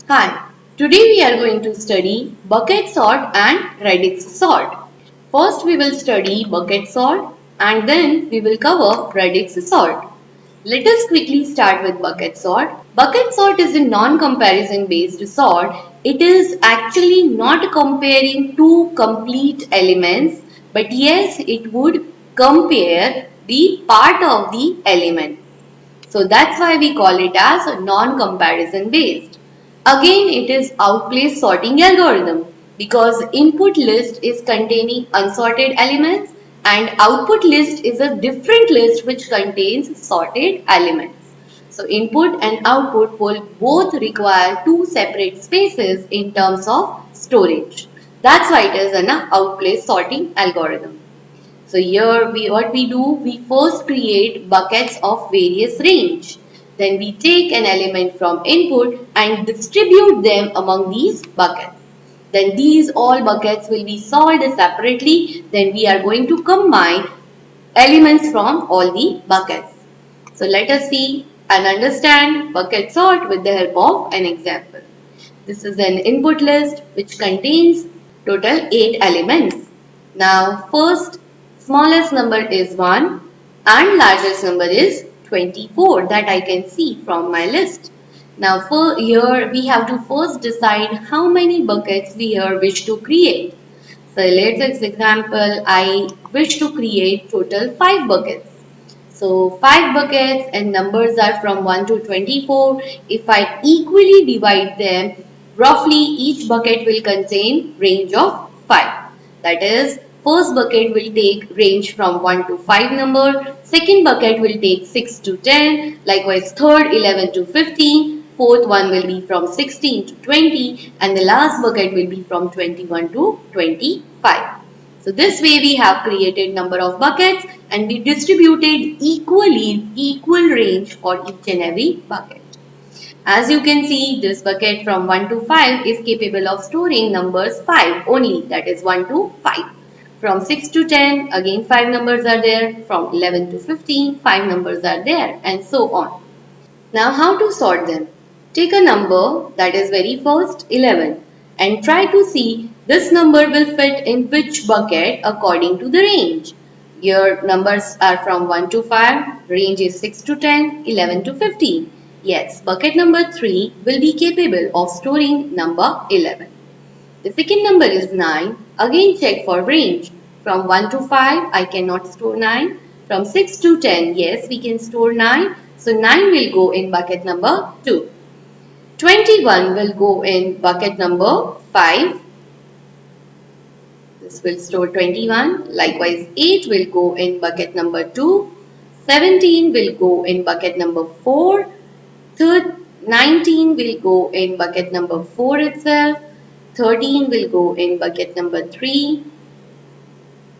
Hi, today we are going to study bucket sort and radix sort. First we will study bucket sort and then we will cover radix sort. Let us quickly start with bucket sort. Bucket sort is a non-comparison based sort. It is actually not comparing two complete elements, but yes, it would compare the part of the element. So that's why we call it as non-comparison based. Again, it is outplace sorting algorithm because input list is containing unsorted elements and output list is a different list which contains sorted elements. So input and output will both require two separate spaces in terms of storage. That's why it is an outplace sorting algorithm. So here what we do, we first create buckets of various range. Then we take an element from input and distribute them among these buckets. Then these all buckets will be solved separately. Then we are going to combine elements from all the buckets. So let us see and understand bucket sort with the help of an example. This is an input list which contains total 8 elements. Now first smallest number is 1 and largest number is 24 that I can see from my list. Now for here we have to first decide how many buckets we here wish to create. So let's example I wish to create total 5 buckets. So 5 buckets and numbers are from 1 to 24. If I equally divide them, roughly each bucket will contain range of 5. That is, first bucket will take range from 1 to 5 number, second bucket will take 6 to 10, likewise third 11 to 15, fourth one will be from 16 to 20 and the last bucket will be from 21 to 25. So this way we have created number of buckets and we distributed equal range for each and every bucket. As you can see, this bucket from 1 to 5 is capable of storing numbers 5 only, that is 1 to 5. From 6 to 10, again 5 numbers are there. From 11 to 15, 5 numbers are there and so on. Now how to sort them? Take a number that is very first 11 and try to see this number will fit in which bucket according to the range. Your numbers are from 1 to 5, range is 6 to 10, 11 to 15. Yes, bucket number 3 will be capable of storing number 11. The second number is 9. Again check for range. From 1 to 5, I cannot store 9. From 6 to 10, yes, we can store 9. So 9 will go in bucket number 2. 21 will go in bucket number 5. This will store 21. Likewise, 8 will go in bucket number 2. 17 will go in bucket number 4. 19 will go in bucket number 4 itself. 13 will go in bucket number 3.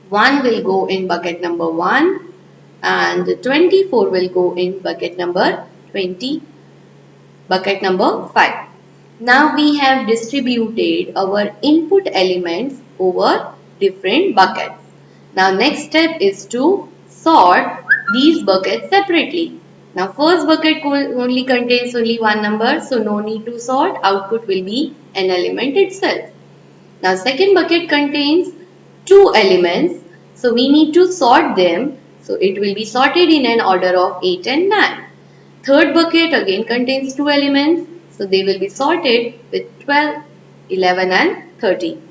1 will go in bucket number 1 and 24 will go in bucket number 20, bucket number 5. Now we have distributed our input elements over different buckets. Now next step is to sort these buckets separately. Now first bucket only contains only one number, so no need to sort, output will be an element itself. Now second bucket contains two elements, so we need to sort them. So it will be sorted in an order of 8 and 9. Third bucket again contains two elements, so they will be sorted with 12, 11 and 13.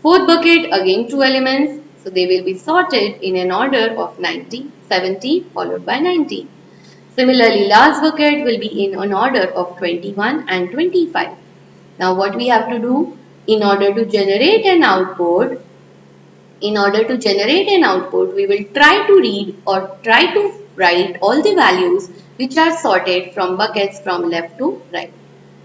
Fourth bucket again two elements, so they will be sorted in an order of 90, 70 followed by 90. Similarly, last bucket will be in an order of 21 and 25. Now what we have to do? In order to generate an output, we will try to read or try to write all the values which are sorted from buckets from left to right.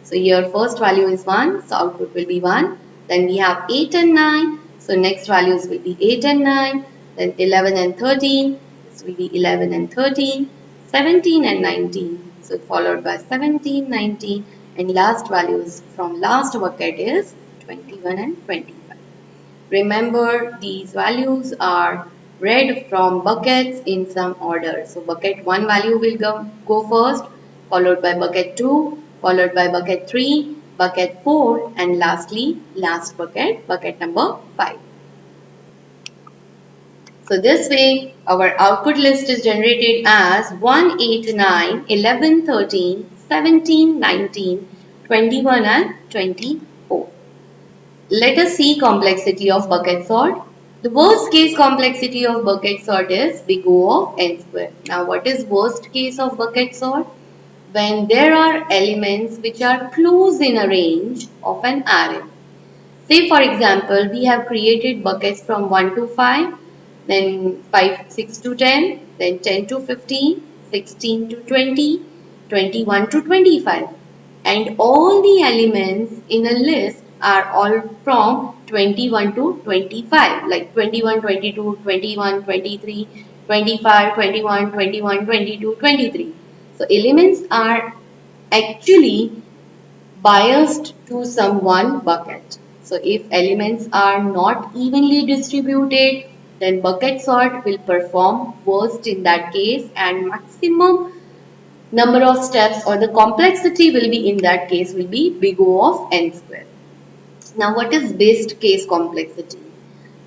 So here first value is 1, so output will be 1. Then we have 8 and 9, so next values will be 8 and 9. Then 11 and 13, this will be 11 and 13. 17 and 19, so followed by 17, 19 and last values from last bucket is 21 and 25. Remember these values are read from buckets in some order. So bucket 1 value will go first, followed by bucket 2, followed by bucket 3, bucket 4, and lastly last bucket, bucket number 5. So this way our output list is generated as 1, 8, 9, 11, 13, 17, 19, 21 and 24. Let us see complexity of bucket sort. The worst case complexity of bucket sort is big O of n square. Now what is worst case of bucket sort? When there are elements which are close in a range of an array. Say for example, we have created buckets from 1 to 5, then 6 to 10, then 10 to 15, 16 to 20, 21 to 25. And all the elements in a list are all from 21 to 25, like 21, 22, 21, 23, 25, 21, 21, 22, 23. So elements are actually biased to some one bucket. So if elements are not evenly distributed, then bucket sort will perform worst in that case, and maximum number of steps or the complexity will be in that case will be big O of n square. Now what is best case complexity?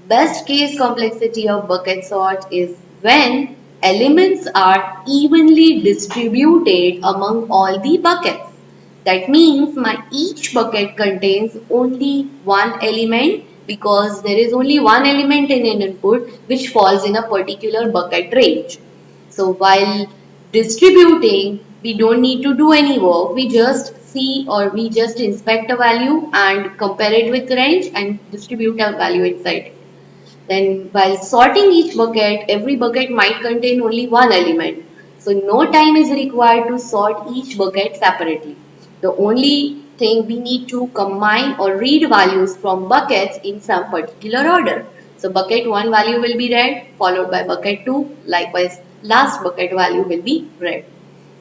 Best case complexity of bucket sort is when elements are evenly distributed among all the buckets. That means my each bucket contains only one element because there is only one element in an input which falls in a particular bucket range. So while distributing, we don't need to do any work. We just see or we just inspect a value and compare it with range and distribute a value inside it. Then while sorting each bucket, every bucket might contain only one element. So no time is required to sort each bucket separately. The only thing we need to combine or read values from buckets in some particular order. So bucket 1 value will be read, followed by bucket 2, likewise last bucket value will be read.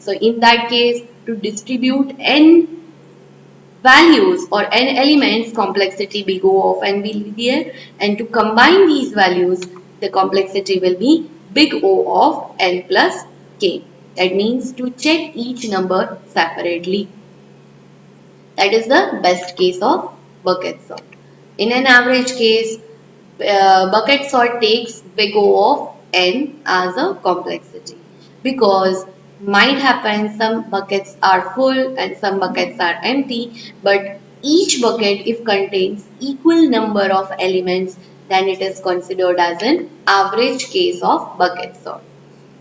So in that case, to distribute n values or n elements, complexity big O of n will be there, and to combine these values the complexity will be big O of n plus k. That means to check each number separately. That is the best case of bucket sort. In an average case, bucket sort takes big O of n as a complexity because might happen some buckets are full and some buckets are empty, but each bucket if contains equal number of elements, then it is considered as an average case of bucket sort.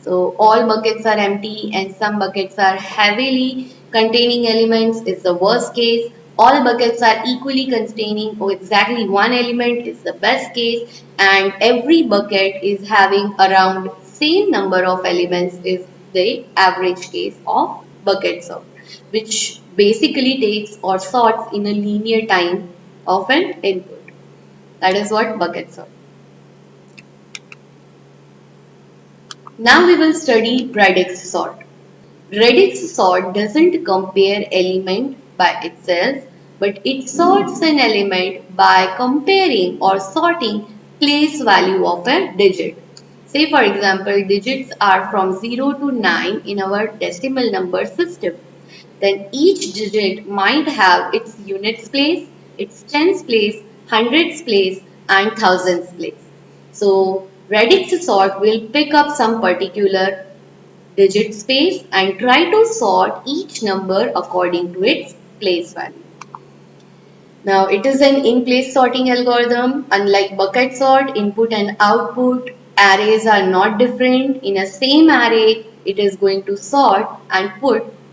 So all buckets are empty and some buckets are heavily containing elements is the worst case. All buckets are equally containing or exactly one element is the best case, and every bucket is having around same number of elements is the average case of bucket sort, which basically takes or sorts in a linear time of an input. That is what bucket sort. Now we will study radix sort. Radix sort doesn't compare element by itself, but it sorts an element by comparing or sorting place value of a digit. Say for example, digits are from 0 to 9 in our decimal number system. Then each digit might have its units place, its tens place, hundreds place and thousands place. So radix sort will pick up some particular digit space and try to sort each number according to its place value. Now it is an in-place sorting algorithm. Unlike bucket sort, input and output arrays are not different. In a same array, it is going to sort and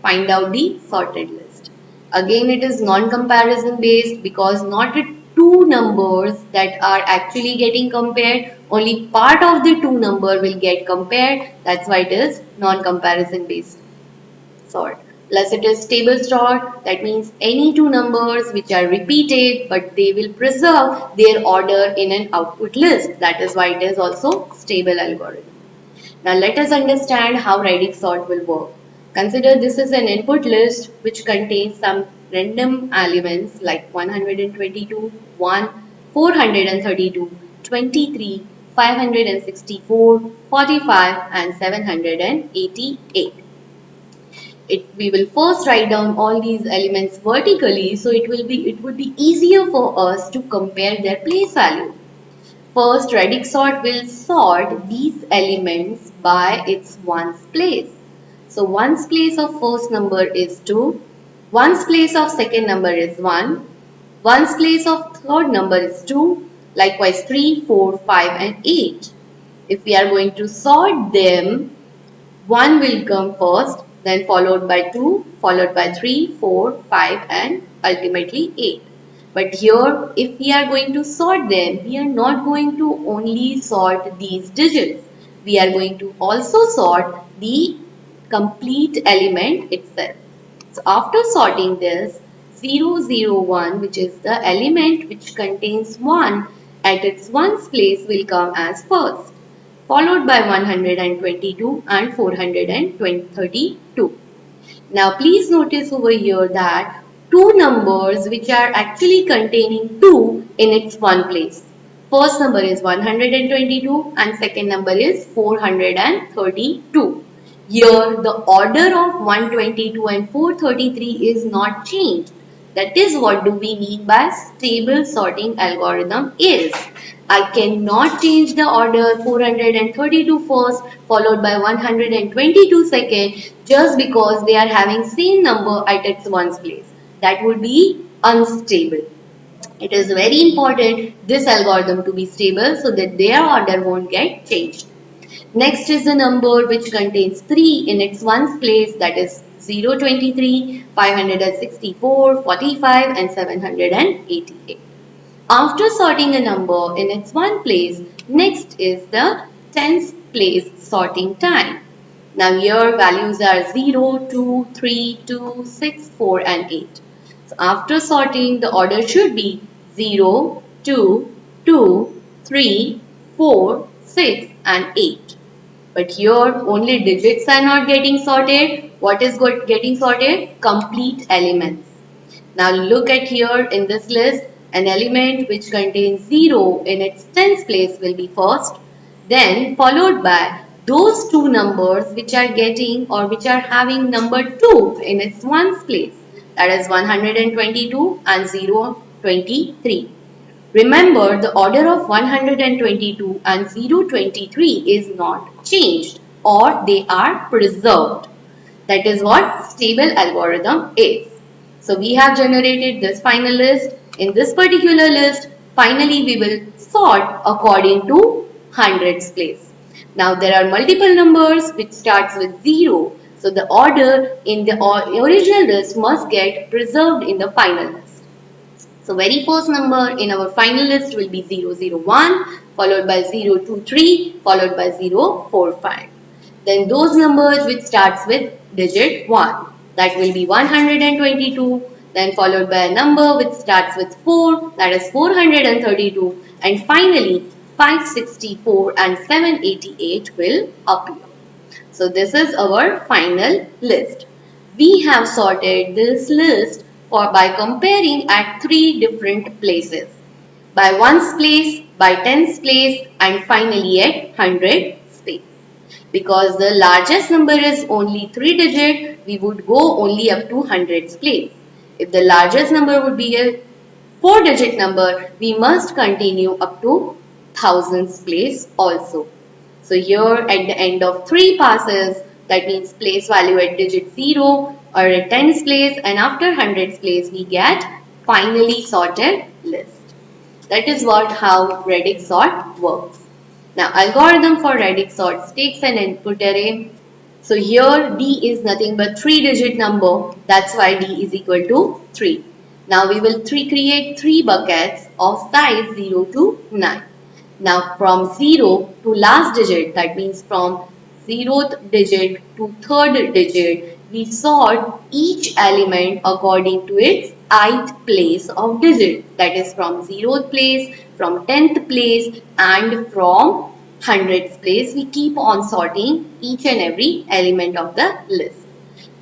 find out the sorted list. Again, it is non-comparison based because not the two numbers that are actually getting compared, only part of the two number will get compared. That's why it is non-comparison based sort. Plus it is stable sort, that means any two numbers which are repeated but they will preserve their order in an output list. That is why it is also stable algorithm. Now let us understand how radix sort will work. Consider this is an input list which contains some random elements like 122, 1, 432, 23, 564, 45 and 788. We will first write down all these elements vertically, so it would be easier for us to compare their place value. First, radix sort will sort these elements by its ones place. So ones place of first number is 2, ones place of second number is 1, ones place of third number is 2, likewise 3, 4, 5 and 8. If we are going to sort them, 1 will come first, then followed by 2, followed by 3, 4, 5 and ultimately 8. But here, if we are going to sort them, we are not going to only sort these digits. We are going to also sort the complete element itself. So after sorting this, 001, which is the element which contains 1 at its ones place, will come as first, followed by 122 and 432. Now please notice over here that two numbers which are actually containing 2 in its one place. First number is 122 and second number is 432. Here the order of 122 and 433 is not changed. That is what do we mean by stable sorting algorithm is. I cannot change the order 432 first followed by 122 second just because they are having same number at its ones place. That would be unstable. It is very important this algorithm to be stable so that their order won't get changed. Next is the number which contains 3 in its ones place, that is 023, 564, 45 and 788. After sorting a number in its one place, next is the tens place sorting time. Now here values are 0, 2, 3, 2, 6, 4 and 8. So after sorting, the order should be 0, 2, 2, 3, 4, 6 and 8. But here only digits are not getting sorted. What is getting sorted? Complete elements. Now look at here in this list, an element which contains 0 in its tens place will be first, then followed by those two numbers which are getting or which are having number 2 in its ones place, that is 122 and 023. Remember, the order of 122 and 023 is not changed or they are preserved. That is what stable algorithm is. So we have generated this final list. In this particular list, finally we will sort according to hundreds place. Now there are multiple numbers which starts with 0. So the order in the original list must get preserved in the final list. So very first number in our final list will be 001, followed by 023, followed by 045. Then those numbers which starts with digit 1, that will be 122, then followed by a number which starts with 4, that is 432, and finally 564 and 788 will appear. So this is our final list. We have sorted this list by comparing at three different places. By ones place, by tens place and finally at hundreds place. Because the largest number is only 3 digit, we would go only up to hundreds place. If the largest number would be a 4 digit number, we must continue up to thousands place also. So here at the end of 3 passes, that means place value at digit 0 or at tens place, and after hundreds place we get finally sorted list. That is what how radix sort works. Now algorithm for radix sorts takes an input array. So here D is nothing but 3 digit number, that's why D is equal to 3. Now we will create 3 buckets of size 0 to 9. Now from 0 to last digit, that means from 0th digit to 3rd digit, we sort each element according to its ith place of digit, that is from 0th place, from 10th place and from 100th place. We keep on sorting each and every element of the list.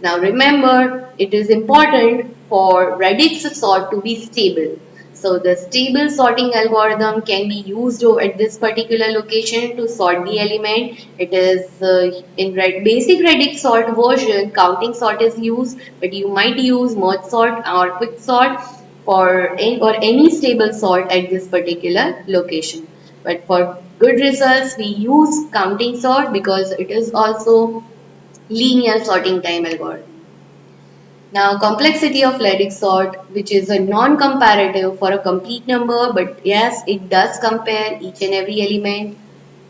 Now remember, it is important for radix sort to be stable. So the stable sorting algorithm can be used at this particular location to sort the element. It is in basic radix sort version, counting sort is used, but you might use merge sort or quick sort or any stable sort at this particular location. But for good results, we use counting sort because it is also linear sorting time algorithm. Now, complexity of Laddick sort, which is a non-comparative for a complete number, but yes, it does compare each and every element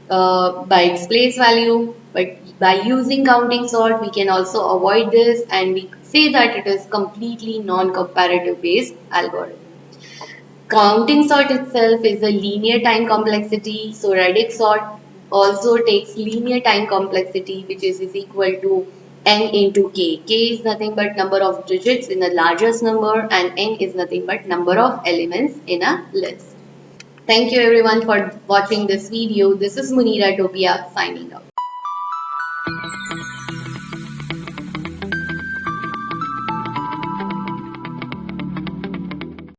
by its place value. But by using counting sort, we can also avoid this and we say that it is completely non-comparative based algorithm. Counting sort itself is a linear time complexity. So radix sort also takes linear time complexity, which is equal to n into k. K is nothing but number of digits in the largest number and n is nothing but number of elements in a list. Thank you everyone for watching this video. This is Munira Topia signing out.